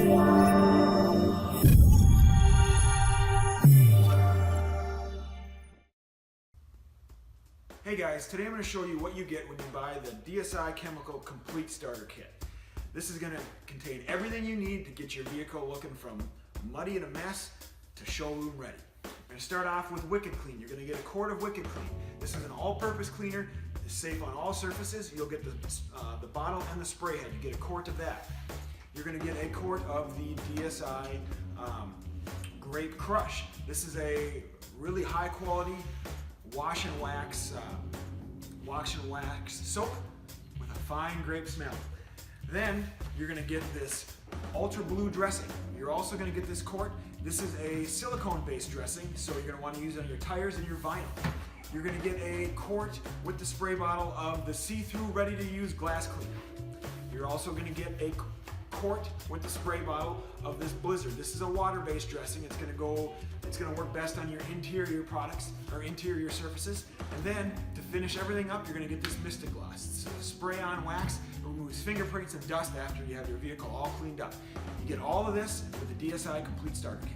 Hey guys, today I'm going to show you what you get when you buy the DSI Chemical Complete Starter Kit. This is going to contain everything you need to get your vehicle looking from muddy and a mess to showroom ready. We're going to start off with Wicked Clean. You're going to get a quart of Wicked Clean. This is an all-purpose cleaner. It's safe on all surfaces. You'll get the bottle and the spray head. You get a quart of that. You're going to get a quart of the DSI Grape Crush. This is a really high quality wash and wax soap with a fine grape smell. Then you're going to get this ultra blue dressing. You're also going to get this quart. This is a silicone based dressing, so you're going to want to use it on your tires and your vinyl. You're going to get a quart with the spray bottle of the See-Thru ready to use glass cleaner. You're also going to get a quart with the spray bottle of this Blizzard. This is a water-based dressing. It's going to work best on your interior products or interior surfaces. And then to finish everything up, you're going to get this Mystic Gloss. It's a spray-on wax. It removes fingerprints and dust after you have your vehicle all cleaned up. You get all of this with the DSI Complete Starter Kit.